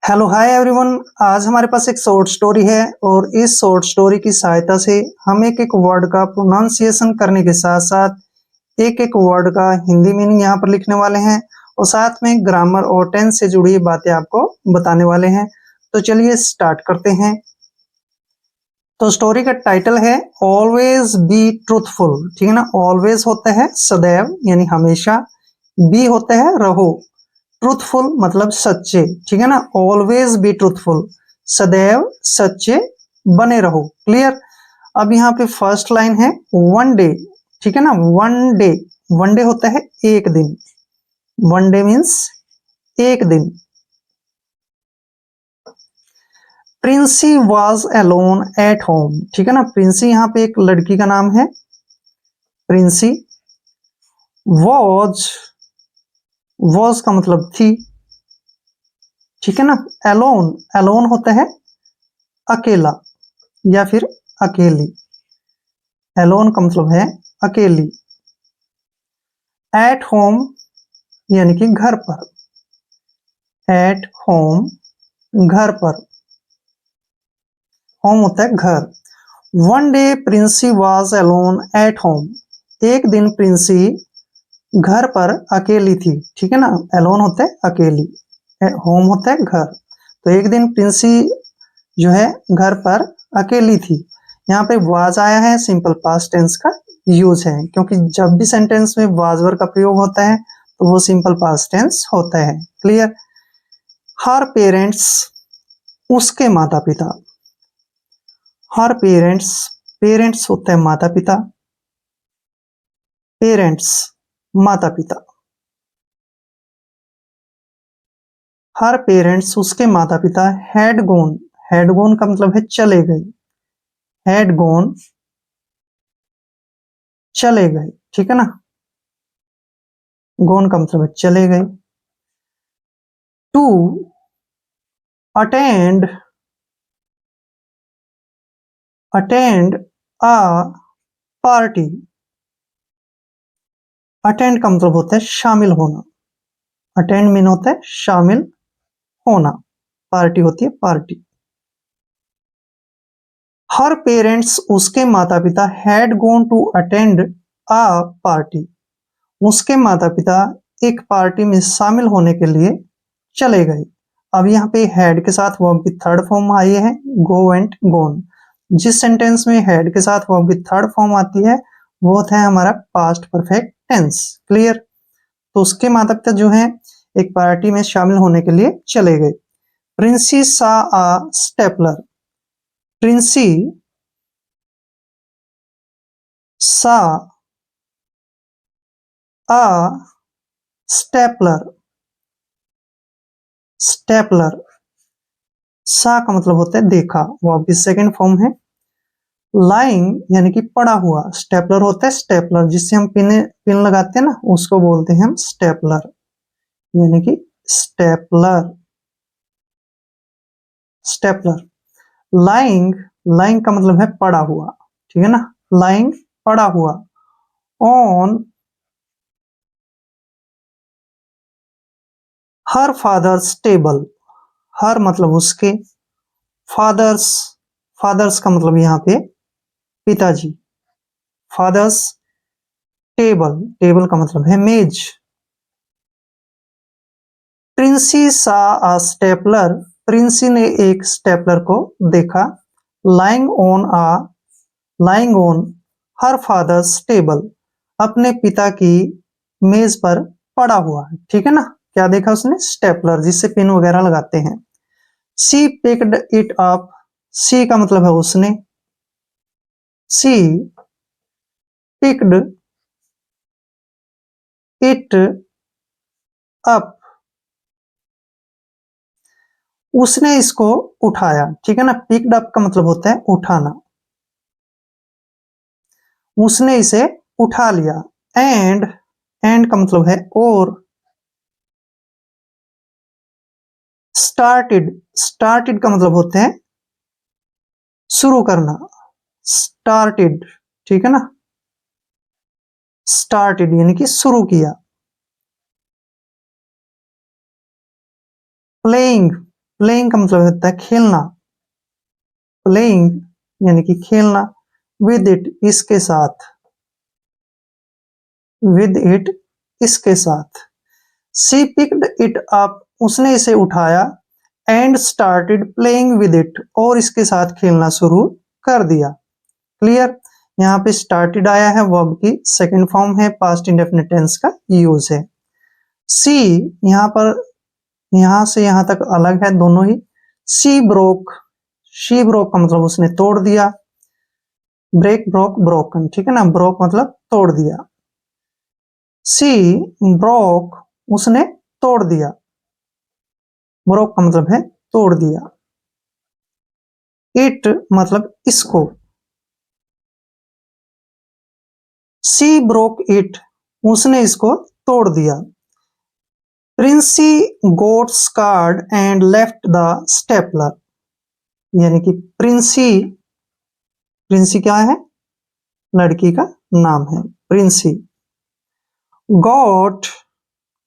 Hello hi everyone. आज हमारे पास एक शॉर्ट स्टोरी है और इस शॉर्ट स्टोरी की सहायता से हम एक एक वर्ड का प्रोनाउंसिएशन करने के साथ साथ एक एक वर्ड का हिंदी मीनिंग यहाँ पर लिखने वाले हैं और साथ में ग्रामर और टेंस से जुड़ी बातें आपको बताने वाले हैं। तो चलिए स्टार्ट करते हैं। तो स्टोरी का टाइटल है ऑलवेज बी ट्रूथफुल। ठीक है ना। ऑलवेज होता है सदैव यानी हमेशा, बी होता है रहो, ट्रूथफुल मतलब सच्चे। ठीक है ना। ऑलवेज बी ट्रूथफुल, सदैव सच्चे बने रहो। क्लियर। अब यहाँ पे फर्स्ट लाइन है वन डे। ठीक है ना। वन डे, वन डे होता है एक दिन। वन डे मीन्स एक दिन। Princy was alone at home. ठीक है ना। प्रिंसी यहाँ पे एक लड़की का नाम है प्रिंसी। वॉज, वॉज का मतलब थी। ठीक है ना। अलोन, अलोन होता है अकेला या फिर अकेली। एलोन का मतलब है अकेली। एट होम यानी कि घर पर। एट होम घर पर। होम होता है घर। One day Princy was alone at home. एक दिन प्रिंसी घर पर अकेली थी। ठीक है ना। एलोन होता है अकेली, होम होता है घर। तो एक दिन प्रिंसी जो है घर पर अकेली थी। यहाँ पे वाज आया है, सिंपल पास्ट टेंस का यूज है, क्योंकि जब भी सेंटेंस में वाज वर्ड का प्रयोग होता है तो वो सिंपल पास्ट टेंस होता है। क्लियर। हर पेरेंट्स, उसके माता पिता। हर पेरेंट्स, पेरेंट्स होता है माता पिता। पेरेंट्स माता पिता। हर पेरेंट्स उसके माता पिता हैड गोन। हैड गोन का मतलब है चले गए। हैड गोन चले गए। ठीक है ना। गोन का मतलब है चले गए। To attend, attend a party. Attend का मतलब होता है शामिल होना। अटेंड मीन होता है शामिल होना। पार्टी होती है पार्टी। हर पेरेंट्स उसके माता पिता had gone to attend a party. उसके माता पिता एक पार्टी में शामिल होने के लिए चले गए। अब यहाँ पे हैड के साथ वर्ब की थर्ड फॉर्म आई है गो एंड गोन। जिस सेंटेंस में हैड के साथ वर्ब की थर्ड फॉर्म आती है वो होता है हमारा पास्ट परफेक्ट टेंस। क्लियर। तो उसके माता पिता जो है एक पार्टी में शामिल होने के लिए चले गए। प्रिंसी सा आ स्टेपलर। प्रिंसी सा आ स्टेपलर। स्टेपलर, सा का मतलब होता है देखा, वो आपकी सेकंड फॉर्म है। लाइंग यानी कि पड़ा हुआ। स्टेपलर होता है स्टेपलर, जिससे हम पिन लगाते हैं ना, उसको बोलते हैं हम स्टेपलर, यानी कि स्टेपलर। स्टेपलर। लाइंग, लाइंग का मतलब है पड़ा हुआ। ठीक है ना। लाइंग पड़ा हुआ। On her father's table. Her मतलब उसके, फादर्स, फादर्स का मतलब यहाँ पे पिताजी। फादर्स टेबल, टेबल का मतलब है मेज। प्रिंसी सा अ स्टेपलर। प्रिंसी ने एक स्टेपलर को देखा। Lying on a, lying on her father's table. अपने पिता की मेज पर पड़ा हुआ। ठीक है ना। क्या देखा उसने? स्टेपलर, जिससे पिन वगैरह लगाते हैं। सी पिक्ड इट अप। सी का मतलब है उसने। सी पिक्ड इट अप, उसने इसको उठाया। ठीक है ना। पिक्ड अप का मतलब होता है उठाना। उसने इसे उठा लिया। एंड, एंड का मतलब है और। स्टार्टेड, स्टार्टेड का मतलब होते हैं शुरू करना। स्टार्टेड। ठीक है ना। स्टार्टेड यानी कि शुरू किया। प्लेइंग, प्लेइंग का मतलब होता है खेलना, प्लेइंग यानी कि खेलना, विद इट इसके साथ, विद इट इसके साथ। सी पिक्ड इट अप उसने इसे उठाया, and started playing with it और इसके साथ खेलना शुरू कर दिया। क्लियर। यहाँ पे स्टार्टेड आया है, वर्ब की सेकंड फॉर्म है, पास्ट इंडेफिनिट टेंस का यूज है। सी यहाँ पर यहां से यहां तक अलग है दोनों ही। शी ब्रोक, शी ब्रोक का मतलब उसने तोड़ दिया, ब्रेक ब्रोक ब्रोकन, ठीक है ना, ब्रोक मतलब तोड़ दिया। सी ब्रोक उसने तोड़ दिया, ब्रोक का मतलब है तोड़ दिया। इट मतलब इसको, सी ब्रोक इट उसने इसको तोड़ दिया। Princy got scared and left the stapler, यानी कि प्रिंसी, प्रिंसी क्या है, लड़की का नाम है प्रिंसी। गॉट,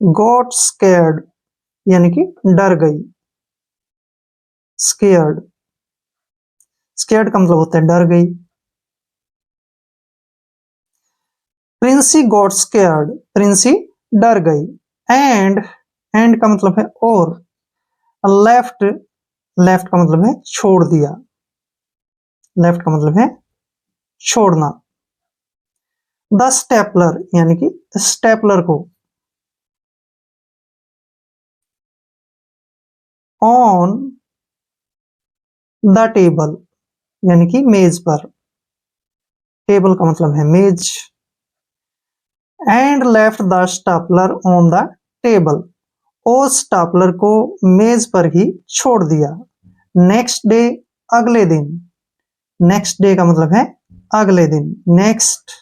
गॉट स्केर्ड यानी कि डर गई, स्केर्ड, स्केर्ड का मतलब होता है डर गई। प्रिंसी गॉट स्केर्ड, प्रिंसी डर गई। एंड, एंड का मतलब है और, लेफ्ट, लेफ्ट का मतलब है छोड़ दिया, लेफ्ट का मतलब है छोड़ना। द स्टेपलर यानी कि स्टेपलर को, ऑन द टेबल यानी कि मेज पर, टेबल का मतलब है मेज। And left the stapler on the table और स्टेपलर को मेज पर ही छोड़ दिया। नेक्स्ट डे अगले दिन, नेक्स्ट डे का मतलब है अगले दिन। नेक्स्ट,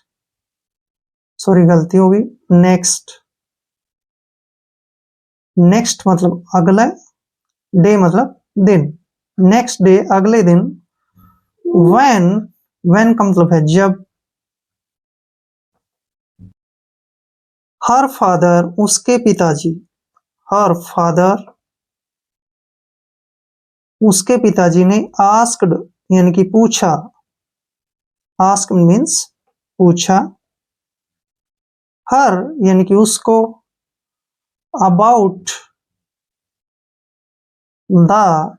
सॉरी गलती होगी, नेक्स्ट, नेक्स्ट मतलब अगला, डे मतलब दिन। नेक्स्ट डे अगले दिन। व्हेन, व्हेन का मतलब है जब। हर फादर उसके पिताजी, हर फादर उसके पिताजी ने आस्क्ड यानी कि पूछा, आस्क मीन्स पूछा, हर यानी कि उसको, अबाउट द,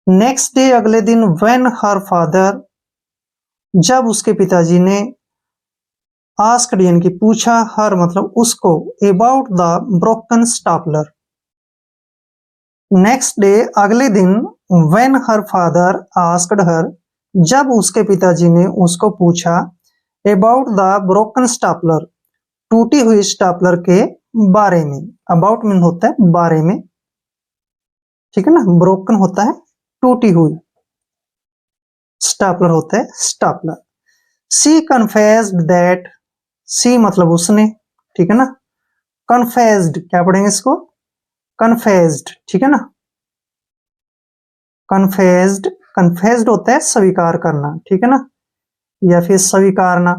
नेक्स्ट डे अगले दिन। व्हेन हर फादर जब उसके पिताजी ने, आस्क्ड यानी कि पूछा, हर मतलब उसको, about the broken stapler. Next day अगले दिन। When her father asked her जब उसके पिताजी ने उसको पूछा, अबाउट द ब्रोकन स्टेपलर टूटी हुई स्टेपलर के बारे में। अबाउट मीन होता है बारे में, ठीक है ना, ब्रोकन होता है टूटी हुई, स्टेपलर होता है स्टेपलर। सी कन्फेस्ड दैट, सी मतलब उसने, ठीक है ना। कन्फेस्ड क्या पढ़ेंगे इसको, कन्फेस्ड, ठीक है ना। कन्फेस्ड, कन्फेस्ड होता है स्वीकार करना, ठीक है ना, या फिर स्वीकारना।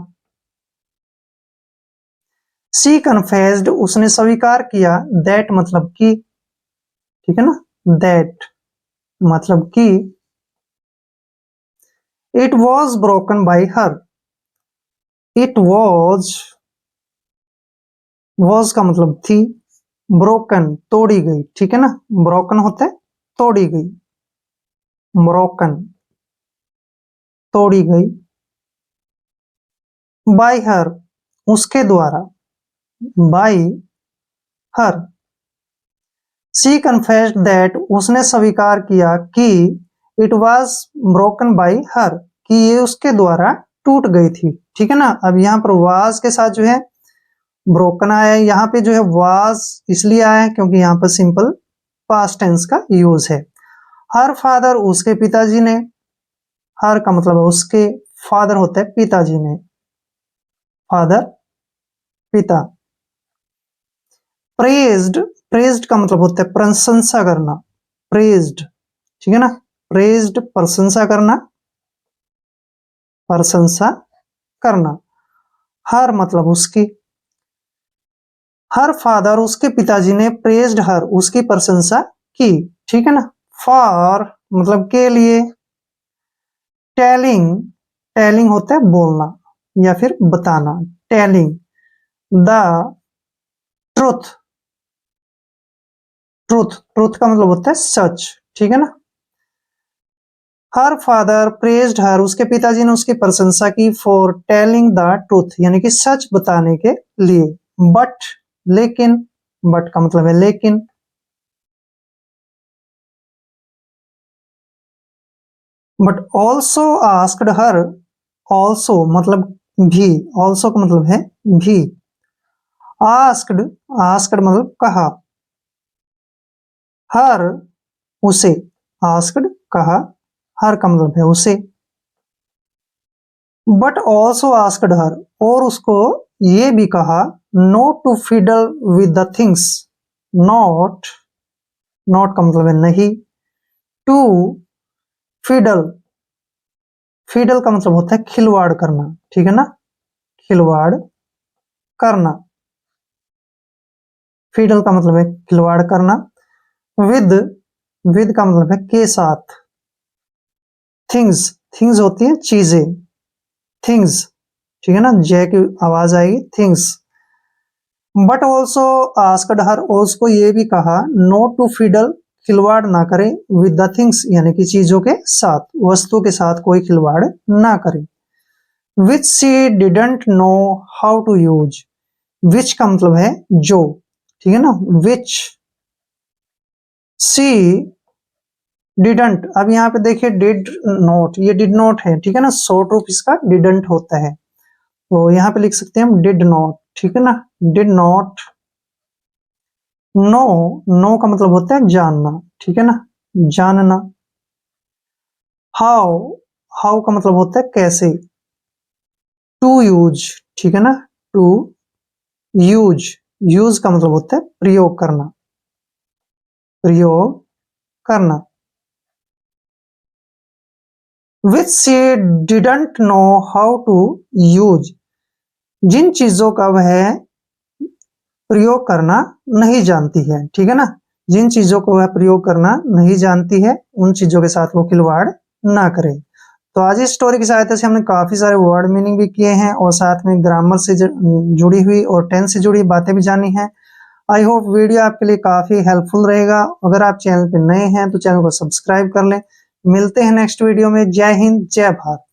सी कन्फेस्ड उसने स्वीकार किया, दैट मतलब कि, ठीक है ना, दैट मतलब कि। It was broken by her, it was का मतलब थी, ब्रोकन तोड़ी गई, ठीक है ना, ब्रोकन होता है तोड़ी गई, ब्रोकन तोड़ी गई। बाय हर उसके द्वारा, by her. She confessed that उसने स्वीकार किया कि, it was broken by her कि ये उसके द्वारा टूट गई थी, ठीक है ना। अब यहाँ पर वाज के साथ जो है ब्रोकन आया है, यहाँ पे जो है वाज इसलिए आया है क्योंकि यहाँ पर सिंपल पास्ट टेंस का यूज है। हर फादर उसके पिताजी ने, हर का मतलब है उसके, फादर होता है पिताजी ने, फादर पिता। प्रेज्ड, प्रेज्ड का मतलब होता है प्रशंसा करना, प्रेज्ड, ठीक है ना, प्रेज्ड प्रशंसा करना, प्रशंसा करना। हर मतलब उसकी, हर फादर उसके पिताजी ने प्रेज्ड हर उसकी प्रशंसा की, ठीक है ना। फॉर मतलब के लिए, टेलिंग, टेलिंग होता है बोलना या फिर बताना, telling the truth, truth, truth का मतलब होता है सच, ठीक है ना। हर फादर प्रेज्ड हर, उसके पिताजी ने उसकी प्रशंसा की, फॉर टेलिंग द ट्रूथ यानी कि सच बताने के लिए। बट लेकिन, बट का मतलब है लेकिन। But also asked her, also मतलब भी, ऑल्सो का मतलब है भी। आस्क्ड, आस्क्ड मतलब कहा, हर उसे, आस्क्ड कहा, हर का मतलब है उसे। बट ऑल्सो आस्क्ड हर, और उसको ये भी कहा, not to fiddle with the things, not, not का मतलब है नहीं, टू फिडल, फिडल का मतलब होता है खिलवाड़ करना, ठीक है ना, खिलवाड़ करना। फिडल का मतलब है खिलवाड़ करना। विद, विद का मतलब है के साथ। थिंग्स, थिंग्स होती है चीजें, थिंग्स, ठीक है ना, जय की आवाज आएगी, things. But also asked her, और उसको ये भी कहा, नॉट टू फिडल, खिलवाड़ ना करे, विद द थिंग्स यानी कि चीजों के साथ, वस्तु के साथ कोई खिलवाड़ ना करे। Which she didn't know how to use, which का मतलब है जो, ठीक है ना, विच सी डिडंट, अब यहाँ पे देखिए डिड नॉट, ये डिड नॉट है, ठीक है ना, शॉर्ट रूप इसका डिडंट होता है, तो यहाँ पे लिख सकते हैं हम डिड नॉट, ठीक है ना, डिड नॉट नो, नो का मतलब होता है जानना, ठीक है ना, जानना। हाउ, हाउ का मतलब होता है कैसे। टू यूज, ठीक है ना, टू यूज, यूज का मतलब होता है प्रयोग करना, प्रयोग करना। Which she didn't know how to use, जिन चीजों का वह प्रयोग करना नहीं जानती है, ठीक है ना, जिन चीजों को वह प्रयोग करना नहीं जानती है, उन चीजों के साथ वो खिलवाड़ ना करे। तो आज इस स्टोरी की सहायता से हमने काफी सारे वर्ड मीनिंग भी किए हैं और साथ में ग्रामर से जुड़ी हुई और टेंस से जुड़ी बातें भी जानी हैं। आई होप वीडियो आपके लिए काफी हेल्पफुल रहेगा। अगर आप चैनल पे नए हैं तो चैनल को सब्सक्राइब कर लें। मिलते हैं नेक्स्ट वीडियो में। जय हिंद, जय भारत।